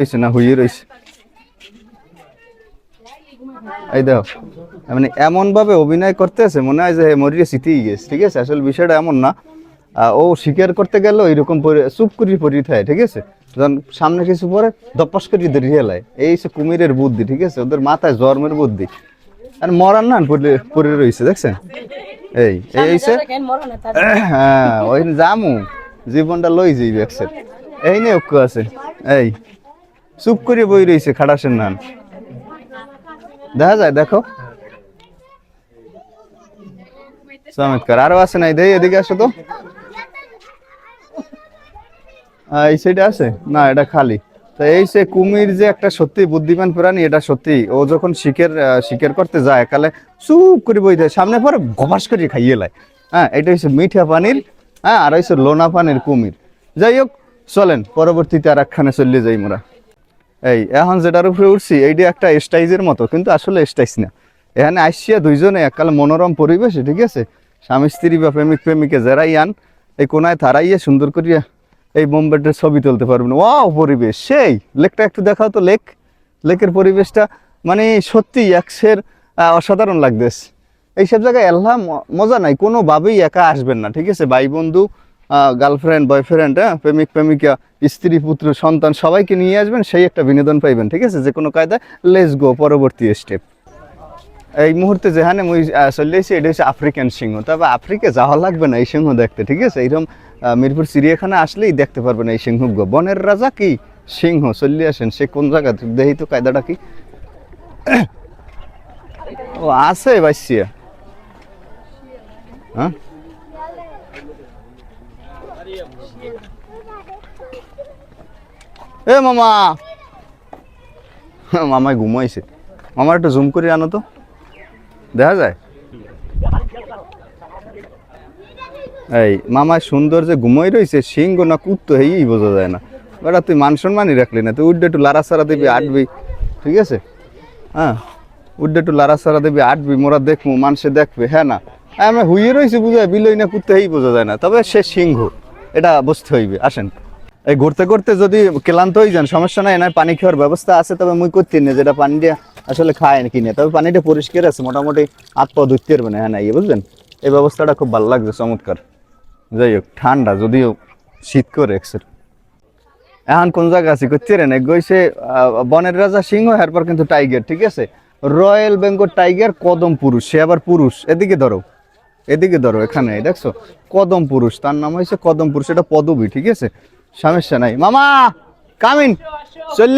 রয়েছে না হুইয়ে রয়েছে, এই দেখো মানে এমন ভাবে অভিনয় করতেছে মনে হয় যে মরিয়ে সিতেই গেছে, ঠিক আছে? আসলে বিষয়টা এমন না, ও স্বীকার করতে গেল এরকম চুপ করি পরি থাকে, ঠিক আছে? যখন সামনে কিছু পরে দপাস করি ধরিয়ে লাই, এই সে কুমিরের বুদ্ধি, ঠিক আছে? ওদের মাথায় জন্মের বুদ্ধি, আর মরার না পরে রয়েছে দেখছেন? এই এইছে হ্যাঁ ওই জামু জীবনটা লই যাই দেখছেন, এই নে অক্ষ আছে, এই চুপ করে বই রয়েছে খাটাসের নান, দেখা যায় দেখো চমৎকার। আরো আছে নাই দেই, এদিকে আসো তো, এই সাইডে আছে না, এটা খালি। তো এই সে কুমির যে একটা সত্যি বুদ্ধিমান প্রাণী, এটা সত্যি ও যখন শিকার করতে যায় কালে চুপ করে বই দেয়, সামনে পরে গবাস করে খাইয়ে লাই। হ্যাঁ এটা হচ্ছে মিঠা পানির, হ্যাঁ আর হচ্ছে লোনা পানির কুমির। যাই হোক চলেন পরবর্তীতে আর একখানে চলে যাই মোরা। এই এখন যেটার উপরে উঠছি এইটা একটা স্টাইজের মতো, কিন্তু আসলে স্টাইজ না। এখানে আসছিয়া দুইজনে এককালে মনোরম পরিবেশে, ঠিক আছে? স্বামী স্ত্রী বা প্রেমিক প্রেমিকে যারাই আন এই কোনায় থারাইয়া সুন্দর করিয়া এই বোম্বেটের ছবি তুলতে পারবেন। ওয়াও পরিবেশ সেই, লেকটা একটু দেখাও তো, লেকের পরিবেশটা মানে সত্যি একসের অসাধারণ লাগতেছে। এইসব জায়গায় আল্লাহ মজা নাই, কোনোভাবেই একা আসবেন না, ঠিক আছে? ভাই বন্ধু, গার্লফ্রেন্ড বয়ফ্রেন্ড, হ্যাঁ প্রেমিক প্রেমিকা, স্ত্রী পুত্র সন্তান সবাইকে নিয়ে আসবেন, সেই একটা বিনোদন পাইবেন, ঠিক আছে? যে কোনো কায়দায় লেটস গো পরবর্তী স্টেপ। এই মুহূর্তে যেখানে মুই চলে এসেছি এটা হচ্ছে আফ্রিকান সিংহ। তবে আফ্রিকা যাওয়া লাগবে না এই সিংহ দেখতে, ঠিক আছে? এইরকম মিরপুর চিড়িয়াখানা আসলেই দেখতে পারবেন এই সিংহ। বনের রাজা কি সিংহ, চলে আসেন। সে কোন জায়গা দেখি তো কায়দাটা কি। ও আছে বাইসিয়া, হ্যাঁ এ মামা, মামায় ঘুমাইছে। মামার একটু জুম করে আনো তো, দেখা যায়। এই মামায় সুন্দর যে ঘুমাই রয়েছে, সিংহ না কুত্তো হেই বোঝা যায় না। বেটা তুই মান সম্মানই রাখলি না, তুই উঠে একটু লাড়াছাড়া দিবি আটবি, ঠিক আছে? হ্যাঁ উঠে একটু লাড়াছাড়া দিবি আটবি, মোরা দেখবো মানুষে দেখবে, হ্যাঁ না? আমি হুইয়ে রয়েছি বুঝায়, বিলই না কুত্তো হেই বোঝা যায় না, তবে সে সিংহ এটা বুঝতে হইবে। আসেন এই ঘুরতে ঘুরতে যদি ক্লান্ত হয়ে যান সমস্যা নাই, না পানি খাওয়ার ব্যবস্থা আছে, তবে মুই করতে নেই যেটা পানি দিয়ে আসলে খায় কিনে, তবে পানিটা পরিষ্কার আছে মোটামুটি, হাত পা ধুতে পারবে না, হ্যাঁ না ইয়ে বুঝলেন? এই ব্যবস্থাটা খুব ভালো লাগছে, চমৎকার। যাই হোক ঠান্ডা যদিও শীত করে একসের। এখন কোন জায়গা আছে করতে রে গইছে বনের রাজা সিংহ, এরপর কিন্তু টাইগার, ঠিক আছে? রয়্যাল বেঙ্গল টাইগার কদম পুরুষ, সে আবার পুরুষ। এদিকে ধরো, এদিকে ধরো, এখানে দেখছো কদম পুরুষ, তার নাম হয়েছে কদম পুরুষ, এটা পদবী, ঠিক আছে? সমস্যা নাই মামা, কামিন চল।